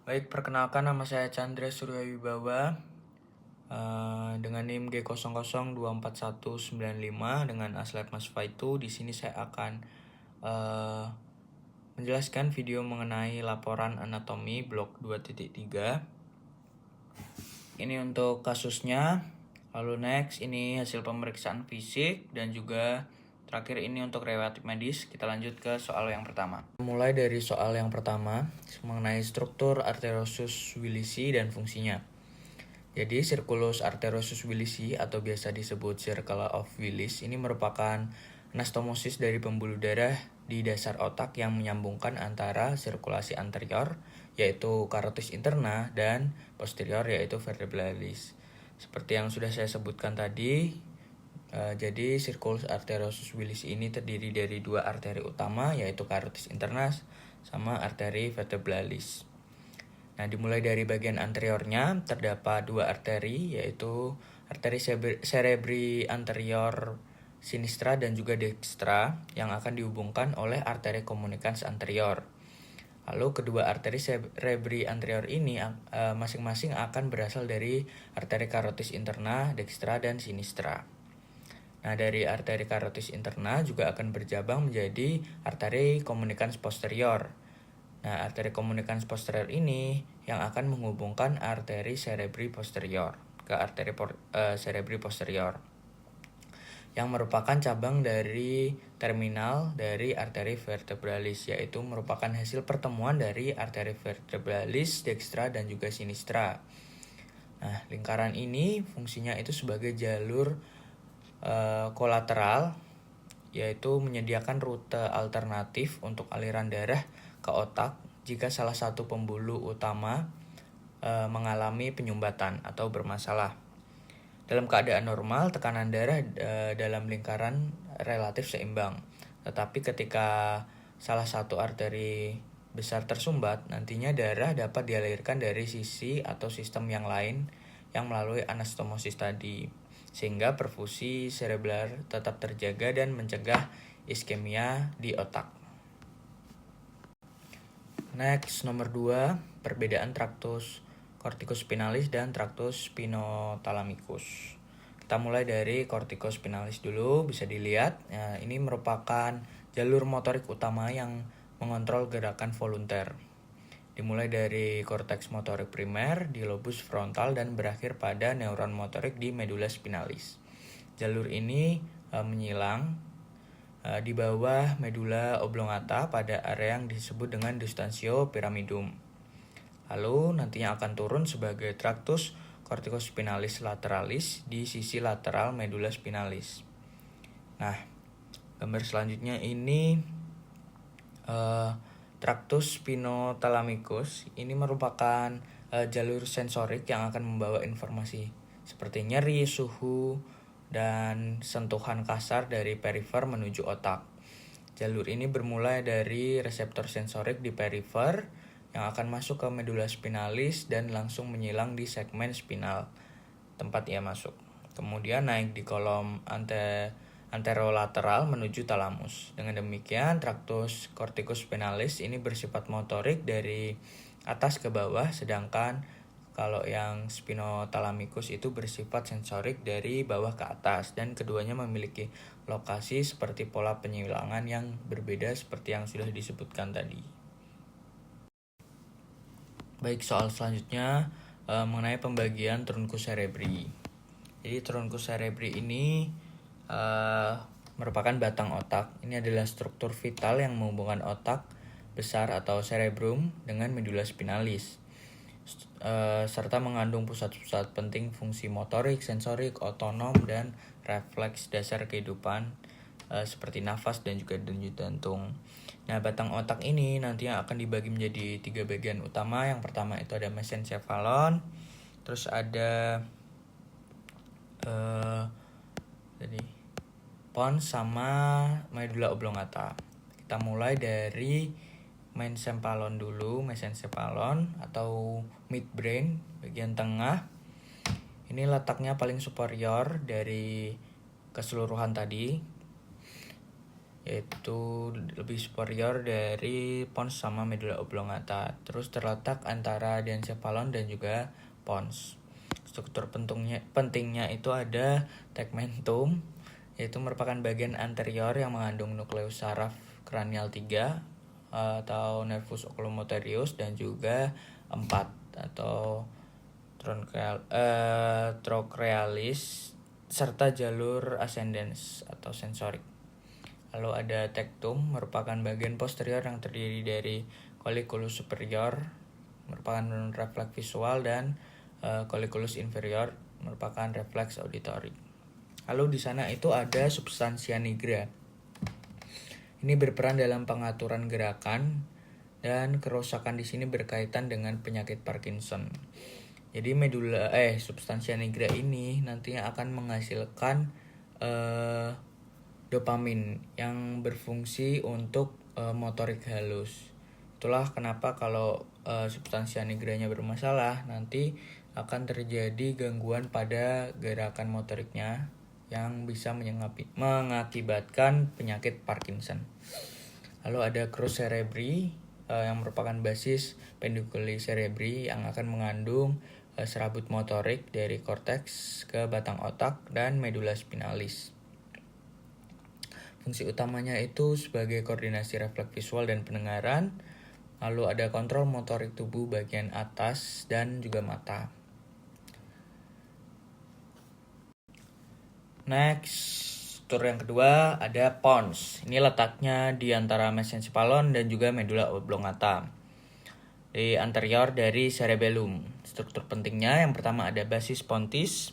Baik, perkenalkan nama saya Chandra Surya Wibawa dengan NIM G00249195 dengan Aslet Mas Faitu. Di sini saya akan menjelaskan video mengenai laporan anatomi blok 2.3. Ini untuk kasusnya. Lalu next, ini hasil pemeriksaan fisik dan juga terakhir ini untuk riwayat medis. Kita lanjut ke soal yang pertama. Mulai dari soal yang pertama mengenai struktur arteriosus Willisi dan fungsinya. Jadi circulus arteriosus Willisi atau biasa disebut circle of Willis ini merupakan anastomosis dari pembuluh darah di dasar otak yang menyambungkan antara sirkulasi anterior yaitu carotis interna dan posterior yaitu vertebralis. Seperti yang sudah saya sebutkan tadi, jadi circulus arteriosus Willisi ini terdiri dari dua arteri utama yaitu carotis interna sama arteri vertebralis. Nah, dimulai dari bagian anteriornya terdapat dua arteri yaitu arteri cerebri anterior sinistra dan juga dextra yang akan dihubungkan oleh arteri communicans anterior. Lalu kedua arteri cerebri anterior ini masing-masing akan berasal dari arteri carotis interna, dextra, dan sinistra. Nah, dari arteri carotis interna juga akan berjabang menjadi arteri communicans posterior. Nah, arteri communicans posterior ini yang akan menghubungkan arteri cerebri posterior ke arteri cerebri posterior yang merupakan cabang dari terminal dari arteri vertebralis, yaitu merupakan hasil pertemuan dari arteri vertebralis, dextra, dan juga sinistra. Nah, lingkaran ini fungsinya itu sebagai jalur kolateral, yaitu menyediakan rute alternatif untuk aliran darah ke otak jika salah satu pembuluh utama mengalami penyumbatan atau bermasalah. Dalam keadaan normal, tekanan darah dalam lingkaran relatif seimbang. Tetapi ketika salah satu arteri besar tersumbat, nantinya darah dapat dialirkan dari sisi atau sistem yang lain yang melalui anastomosis tadi, sehingga perfusi cerebral tetap terjaga dan mencegah iskemia di otak. Next, nomor 2, perbedaan traktus corticospinalis dan traktus spinothalamicus. Kita mulai dari corticospinalis dulu, bisa dilihat. Nah, ini merupakan jalur motorik utama yang mengontrol gerakan volunteer. Dimulai dari korteks motorik primer di lobus frontal dan berakhir pada neuron motorik di medula spinalis. Jalur ini menyilang di bawah medula oblongata pada area yang disebut dengan distansio pyramidum. Lalu nantinya akan turun sebagai traktus corticospinalis lateralis di sisi lateral medula spinalis. Nah, gambar selanjutnya ini traktus spinothalamicus ini merupakan jalur sensorik yang akan membawa informasi seperti nyeri, suhu, dan sentuhan kasar dari perifer menuju otak. Jalur ini bermula dari reseptor sensorik di perifer yang akan masuk ke medula spinalis dan langsung menyilang di segmen spinal tempat ia masuk. Kemudian naik di kolom anterolateral menuju talamus. Dengan demikian, traktus corticospinalis ini bersifat motorik dari atas ke bawah, sedangkan kalau yang spinothalamicus itu bersifat sensorik dari bawah ke atas, dan keduanya memiliki lokasi seperti pola penyilangan yang berbeda seperti yang sudah disebutkan tadi. Baik, soal selanjutnya mengenai pembagian truncus cerebri. Jadi truncus cerebri ini merupakan batang otak. Ini adalah struktur vital yang menghubungkan otak besar atau cerebrum dengan medula spinalis, serta mengandung pusat-pusat penting fungsi motorik, sensorik, otonom, dan refleks dasar kehidupan seperti nafas dan juga denyut jantung. Nah, batang otak ini nantinya akan dibagi menjadi 3 bagian utama. Yang pertama itu ada mesencephalon, terus ada jadi pons sama medula oblongata. Kita mulai dari mesencephalon dulu. Mesencephalon atau midbrain bagian tengah. Ini letaknya paling superior dari keseluruhan tadi. yaitu lebih superior dari pons sama medula oblongata. Terus terletak antara diencephalon dan juga pons. Struktur pentingnya itu ada tegmentum, yaitu merupakan bagian anterior yang mengandung nukleus saraf kranial 3 atau nervus oculomotorius, dan juga 4 atau trochlearis serta jalur ascendens atau sensorik. Lalu ada tectum, merupakan bagian posterior yang terdiri dari colliculus superior, merupakan refleks visual, dan colliculus inferior, merupakan refleks auditori. Lalu di sana itu ada substansia nigra. Ini berperan dalam pengaturan gerakan, dan kerusakan di sini berkaitan dengan penyakit Parkinson. Jadi substansia nigra ini nantinya akan menghasilkan dopamin yang berfungsi untuk motorik halus. Itulah kenapa kalau substansia nigranya bermasalah, nanti akan terjadi gangguan pada gerakan motoriknya yang bisa mengakibatkan penyakit Parkinson. Lalu ada crus cerebri yang merupakan basis pendiculi cerebri yang akan mengandung serabut motorik dari korteks ke batang otak dan medula spinalis. Fungsi utamanya itu sebagai koordinasi refleks visual dan pendengaran. Lalu ada kontrol motorik tubuh bagian atas dan juga mata. Next, struktur yang kedua ada pons. Ini letaknya di antara mesencephalon dan juga medula oblongata, di anterior dari cerebellum. Struktur pentingnya yang pertama ada basis pontis.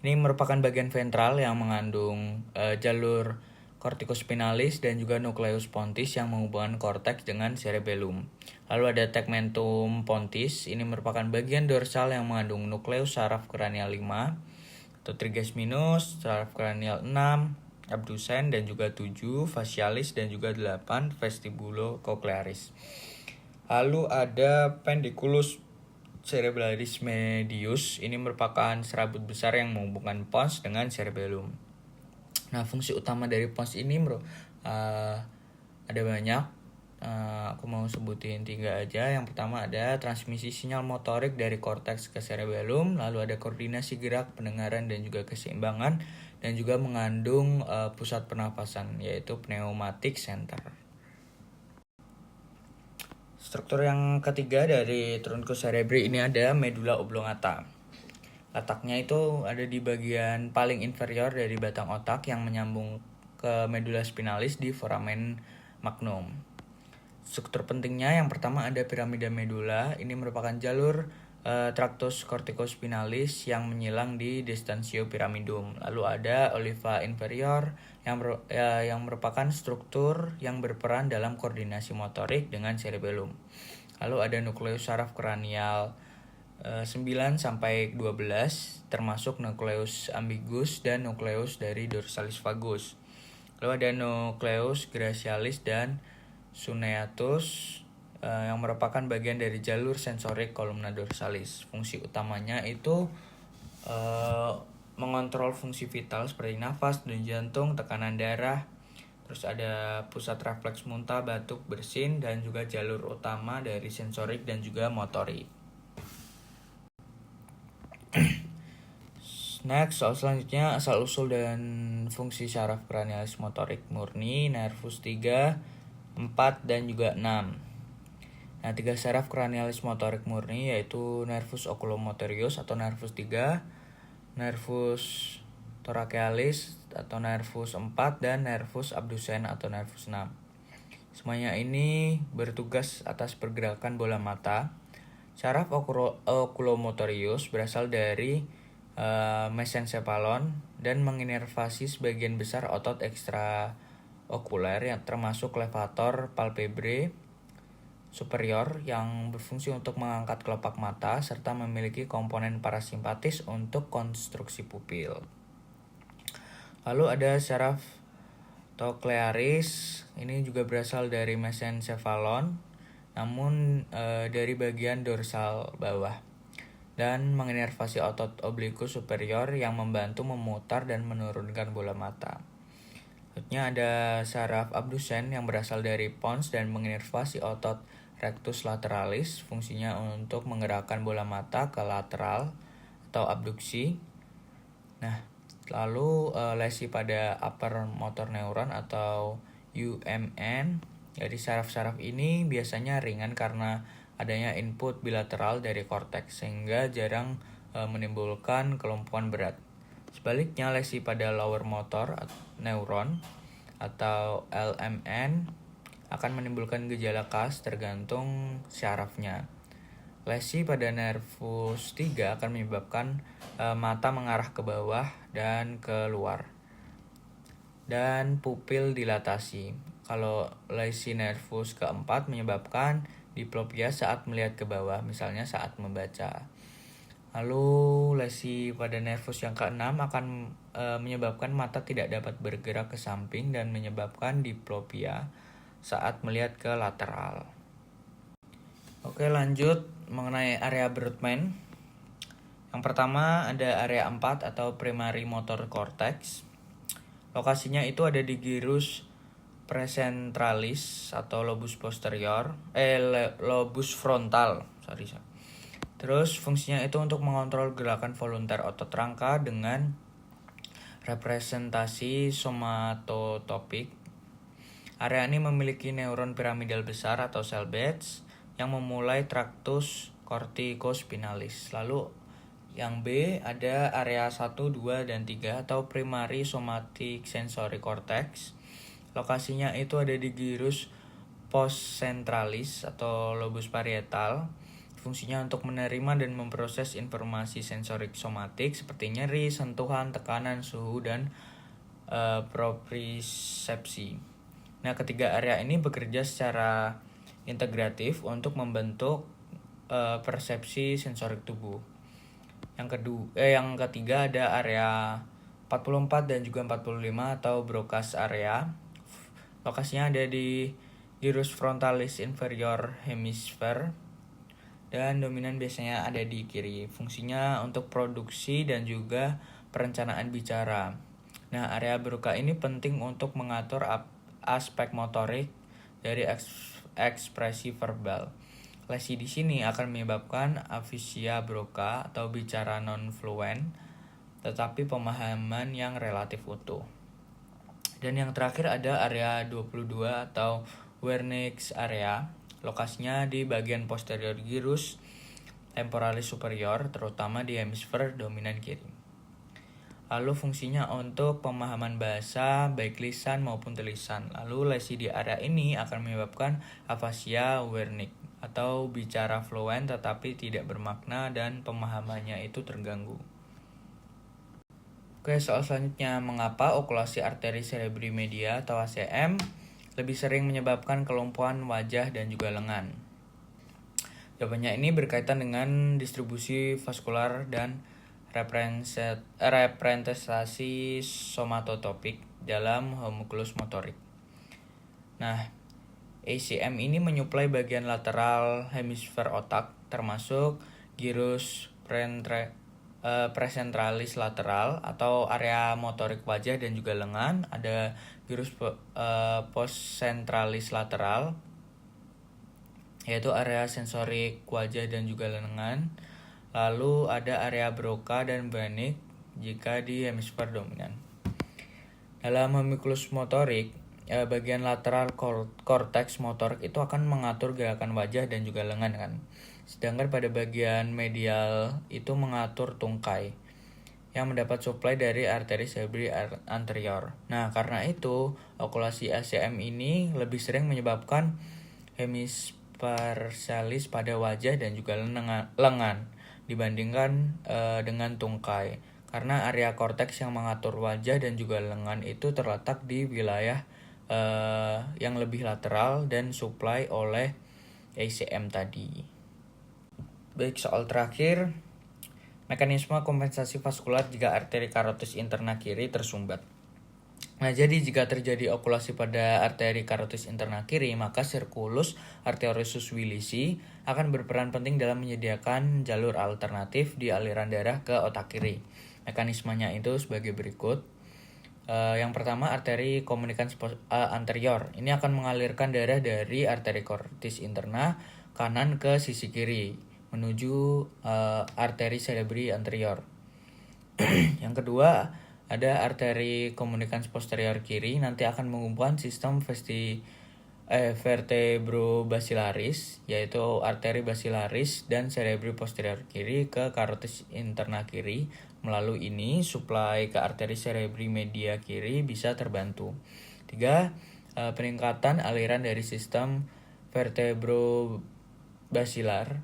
Ini merupakan bagian ventral yang mengandung jalur corticospinalis dan juga nucleus pontis yang menghubungkan korteks dengan cerebellum. Lalu ada tegmentum pontis. Ini merupakan bagian dorsal yang mengandung nukleus saraf kranial 5 atau trigeminus minus, saraf kranial 6, abdusen dan juga 7, facialis dan juga 8, vestibulocochlearis. Lalu ada pendiculus cerebralis medius. Ini merupakan serabut besar yang menghubungkan pons dengan cerebellum. Nah, fungsi utama dari pons ini ada banyak. Aku mau sebutin 3 aja. Yang pertama ada transmisi sinyal motorik dari korteks ke cerebellum, lalu ada koordinasi gerak, pendengaran, dan juga keseimbangan, dan juga mengandung pusat pernapasan, yaitu pneumatic center. Struktur yang ketiga dari truncus cerebri ini ada medula oblongata. Letaknya itu ada di bagian paling inferior dari batang otak yang menyambung ke medula spinalis di foramen magnum. Struktur pentingnya yang pertama ada piramida medula. Ini merupakan jalur tractus corticospinalis yang menyilang di distancio pyramidum. Lalu ada oliva inferior yang merupakan struktur yang berperan dalam koordinasi motorik dengan cerebellum. Lalu ada nukleus saraf kranial 9 sampai 12, termasuk nukleus ambigus dan nukleus dari dorsalis vagus. Lalu ada nukleus gracialis dan suneatus yang merupakan bagian dari jalur sensorik kolumna dorsalis. Fungsi utamanya itu mengontrol fungsi vital seperti nafas dan jantung, tekanan darah. Terus ada pusat refleks muntah, batuk, bersin, dan juga jalur utama dari sensorik dan juga motorik. Next, soal selanjutnya asal-usul dan fungsi saraf kranialis motorik murni, nervus 3, 4, dan juga 6. Nah, 3 saraf kranialis motorik murni yaitu nervus oculomotorius atau nervus 3, nervus thoracialis atau nervus 4, dan nervus abdusen atau nervus 6. Semuanya ini bertugas atas pergerakan bola mata. Saraf oculomotorius berasal dari mesencephalon dan menginervasi sebagian besar otot ekstraokuler yang termasuk levator palpebrae superior yang berfungsi untuk mengangkat kelopak mata serta memiliki komponen parasimpatis untuk konstruksi pupil. Lalu ada saraf trochlearis. Ini juga berasal dari mesencephalon namun dari bagian dorsal bawah, dan menginervasi otot oblikus superior yang membantu memutar dan menurunkan bola mata. Selanjutnya ada saraf abdusen yang berasal dari pons dan menginervasi otot rectus lateralis. Fungsinya untuk menggerakkan bola mata ke lateral atau abduksi. Nah, lalu lesi pada upper motor neuron atau UMN. Jadi saraf-saraf ini biasanya ringan karena adanya input bilateral dari korteks sehingga jarang menimbulkan kelumpuhan berat. Sebaliknya, lesi pada lower motor neuron atau LMN akan menimbulkan gejala khas tergantung syarafnya. Lesi pada nervus 3 akan menyebabkan mata mengarah ke bawah dan keluar dan pupil dilatasi. Kalau lesi nervus keempat menyebabkan diplopia saat melihat ke bawah, misalnya saat membaca. Lalu lesi pada nervus yang keenam akan menyebabkan mata tidak dapat bergerak ke samping dan menyebabkan diplopia saat melihat ke lateral. Oke, lanjut mengenai area Brodmann. Yang pertama ada area 4 atau primary motor cortex. Lokasinya itu ada di gyrus presentralis atau lobus posterior, lobus frontal. Terus fungsinya itu untuk mengontrol gerakan volunter otot rangka dengan representasi somatotopik. Area ini memiliki neuron piramidal besar atau cell beds yang memulai traktus corticospinalis. Lalu yang B ada area 1, 2, dan 3 atau primary somatic sensory cortex. Lokasinya itu ada di gyrus postcentralis atau lobus parietal. Fungsinya untuk menerima dan memproses informasi sensorik somatik seperti nyeri, sentuhan, tekanan, suhu, dan propriosepsi. Nah, ketiga area ini bekerja secara integratif untuk membentuk persepsi sensorik tubuh. Yang ketiga ada area 44 dan juga 45 atau Broca's area. Lokasinya ada di gyrus frontalis inferior hemisphere dan dominan biasanya ada di kiri. Fungsinya untuk produksi dan juga perencanaan bicara. Nah, area Broca ini penting untuk mengatur aspek motorik dari ekspresi verbal. Lesi di sini akan menyebabkan aphasia Broca atau bicara non-fluent, tetapi pemahaman yang relatif utuh. Dan yang terakhir ada area 22 atau Wernicke's area. Lokasinya di bagian posterior gyrus temporalis superior, terutama di hemisfer dominan kiri. Lalu fungsinya untuk pemahaman bahasa baik lisan maupun tulisan. Lalu lesi di area ini akan menyebabkan aphasia Wernicke atau bicara fluent tetapi tidak bermakna dan pemahamannya itu terganggu. Oke, soal selanjutnya, mengapa okulasi arteri cerebri media atau ACM lebih sering menyebabkan kelumpuhan wajah dan juga lengan? Jawabannya ini berkaitan dengan distribusi vaskular dan representasi somatotopik dalam homunculus motorik. Nah, ACM ini menyuplai bagian lateral hemisfer otak termasuk gyrus presentralis lateral atau area motorik wajah dan juga lengan, ada gyrus postcentralis lateral yaitu area sensorik wajah dan juga lengan. Lalu ada area Broca dan Wernicke jika di hemisfer dominan. Dalam homunculus motorik, bagian lateral korteks motorik itu akan mengatur gerakan wajah dan juga lengan kan. Sedangkan pada bagian medial itu mengatur tungkai yang mendapat suplai dari arteri cerebri anterior. Nah, karena itu okulasi ACM ini lebih sering menyebabkan hemisparsalis pada wajah dan juga lengan dibandingkan dengan tungkai. Karena area korteks yang mengatur wajah dan juga lengan itu terletak di wilayah yang lebih lateral dan suplai oleh ACM tadi. Baik, soal terakhir, mekanisme kompensasi vaskular jika arteri karotis interna kiri tersumbat. Nah, jadi jika terjadi okulasi pada arteri karotis interna kiri, maka circulus arteriosus Willisi akan berperan penting dalam menyediakan jalur alternatif di aliran darah ke otak kiri. Mekanismenya itu sebagai berikut. Yang pertama, arteri komunikans anterior. Ini akan mengalirkan darah dari arteri corotis interna kanan ke sisi kiri menuju arteri cerebri anterior. Yang kedua, ada arteri komunikans posterior kiri, nanti akan menghubungkan sistem vertebrobasilaris, yaitu arteri basilaris dan cerebri posterior kiri ke karotis interna kiri. Melalui ini, suplai ke arteri cerebri media kiri bisa terbantu. 3. Peningkatan aliran dari sistem vertebrobasilar,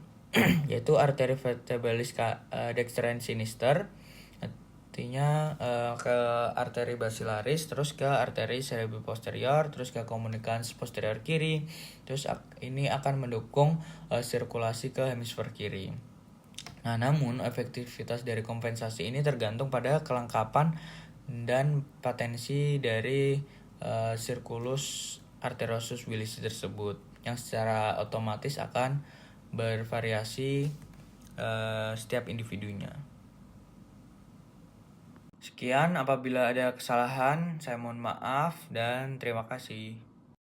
yaitu arteri vertebralis dextran sinister, artinya ke arteri basilaris, terus ke arteri cerebri posterior, terus ke komunikans posterior kiri, terus ini akan mendukung sirkulasi ke hemisfer kiri. Nah, namun efektivitas dari kompensasi ini tergantung pada kelengkapan dan patensi dari sirkulus arteriosus Willisi tersebut, yang secara otomatis akan bervariasi setiap individunya. Sekian, apabila ada kesalahan saya mohon maaf dan terima kasih.